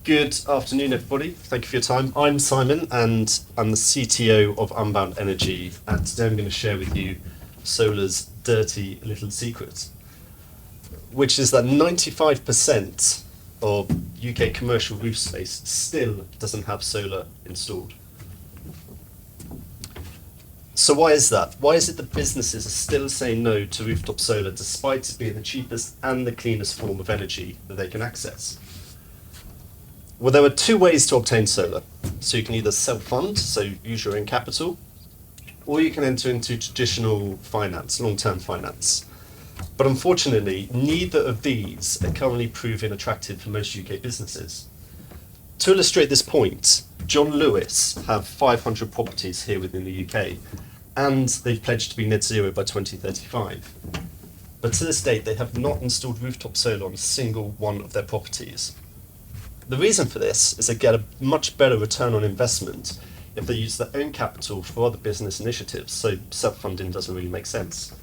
Good afternoon, everybody. Thank you for your time. I'm Simon, and I'm the CTO of Unbound Energy, and today I'm going to share with you solar's dirty little secret, which is that 95% of UK commercial roof space still doesn't have solar installed. So why is that? Why is it that businesses are still saying no to rooftop solar despite it being the cheapest and the cleanest form of energy that they can access? Well, there are two ways to obtain solar. So you can either self-fund, so use your own capital, or you can enter into traditional finance, long-term finance. But unfortunately, neither of these are currently proving attractive for most UK businesses. To illustrate this point, John Lewis have 500 properties here within the UK, and they've pledged to be net zero by 2035. But to this date, they have not installed rooftop solar on a single one of their properties. The reason for this is they get a much better return on investment if they use their own capital for other business initiatives, so self-funding doesn't really make sense.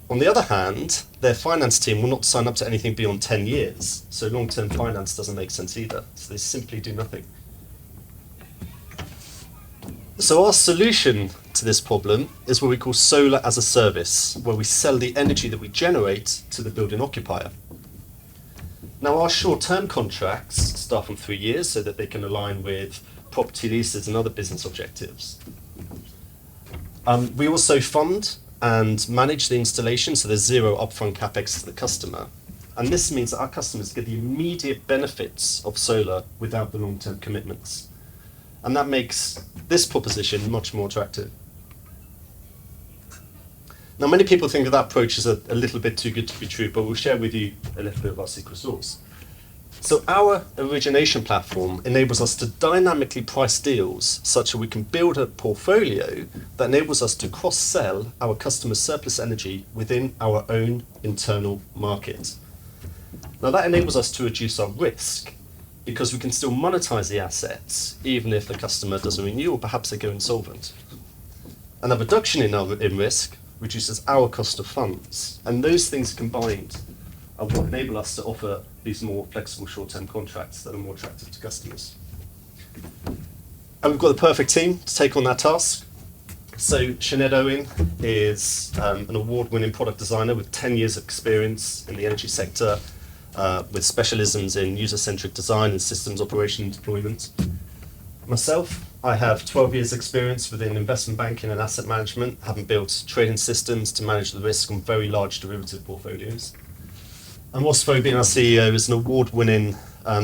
On the other hand, their finance team will not sign up to anything beyond 10 years, so long-term finance doesn't make sense either, so they simply do nothing. So our solution to this problem is what we call solar as a service, where we sell the energy that we generate to the building occupier. Now, our short-term contracts start from 3 years so that they can align with property leases and other business objectives. We also fund and manage the installation, so there's zero upfront capex to the customer. And this means that our customers get the immediate benefits of solar without the long-term commitments. And that makes this proposition much more attractive. Now, many people think that approach is a little bit too good to be true, but we'll share with you a little bit of our secret sauce. So our origination platform enables us to dynamically price deals such that we can build a portfolio that enables us to cross-sell our customers' surplus energy within our own internal market. Now, that enables us to reduce our risk because we can still monetize the assets even if the customer doesn't renew or perhaps they go insolvent. And a reduction in risk reduces our cost of funds. And those things combined are what enable us to offer these more flexible short-term contracts that are more attractive to customers. And we've got the perfect team to take on that task. So Sioned Owen is an award-winning product designer with 10 years of experience in the energy sector, with specialisms in user-centric design and systems operation and deployment. Myself, I have 12 years experience within investment banking and asset management, having built trading systems to manage the risk on very large derivative portfolios. And Ross Fobian, our CEO, is an award-winning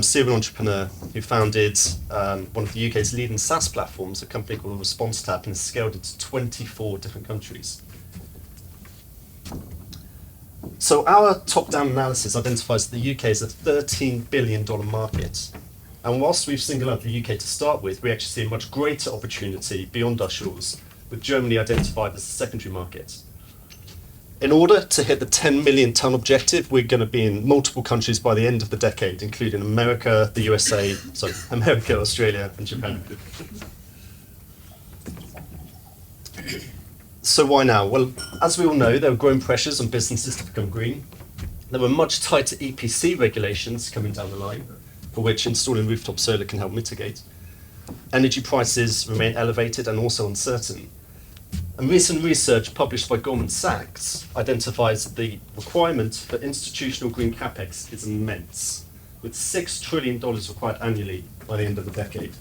serial entrepreneur who founded one of the UK's leading SaaS platforms, a company called ResponseTap, and has scaled it to 24 different countries. So our top-down analysis identifies that the UK is a $13 billion market. And whilst we've singled out the UK to start with, we actually see a much greater opportunity beyond our shores, with Germany identified as a secondary market. In order to hit the 10 million tonne objective, we're going to be in multiple countries by the end of the decade, including America, the USA, America, Australia, and Japan. So why now? Well, as we all know, there are growing pressures on businesses to become green. There are much tighter EPC regulations coming down the line, for which installing rooftop solar can help mitigate. Energy prices remain elevated and also uncertain. And recent research published by Goldman Sachs identifies that the requirement for institutional green capex is immense, with $6 trillion required annually by the end of the decade.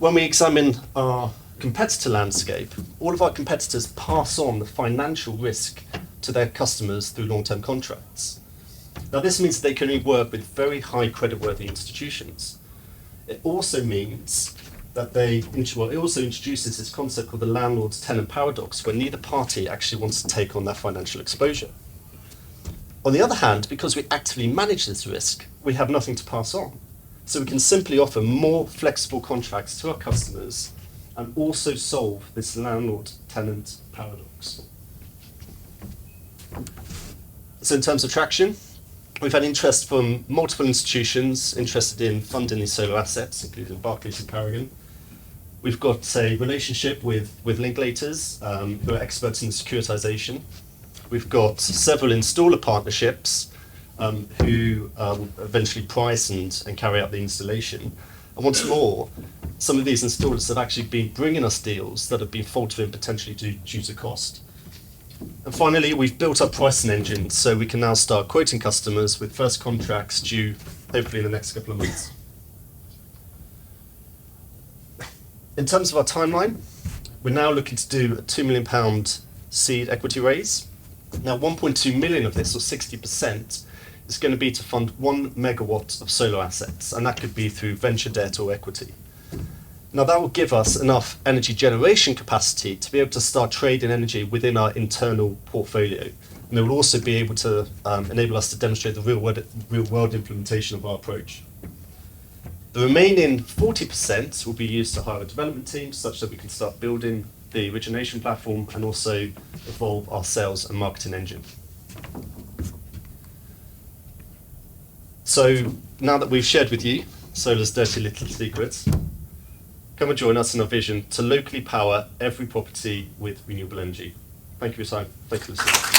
When we examine our competitor landscape, all of our competitors pass on the financial risk to their customers through long-term contracts. Now, this means that they can only work with very high creditworthy institutions. It also means that it also introduces this concept called the landlord-tenant paradox, where neither party actually wants to take on that financial exposure. On the other hand, because we actively manage this risk, we have nothing to pass on. So we can simply offer more flexible contracts to our customers and also solve this landlord-tenant paradox. So in terms of traction, we've had interest from multiple institutions interested in funding these solar assets, including Barclays and Paragon. We've got a relationship with Linklaters, who are experts in securitization. We've got several installer partnerships who eventually price and carry out the installation. And what's more, some of these installers have actually been bringing us deals that have been faltering potentially due to cost. And finally, we've built our pricing engine so we can now start quoting customers with first contracts due hopefully in the next couple of months. In terms of our timeline, we're now looking to do a £2 million seed equity raise. Now 1.2 million of this, or 60%, is going to be to fund 1 megawatt of solar assets, and that could be through venture debt or equity. Now that will give us enough energy generation capacity to be able to start trading energy within our internal portfolio. And it will also be able to enable us to demonstrate the real world implementation of our approach. The remaining 40% will be used to hire a development team such that we can start building the origination platform and also evolve our sales and marketing engine. So now that we've shared with you solar's dirty little secrets, come and join us in our vision to locally power every property with renewable energy. Thank you for your time. Thank you for listening.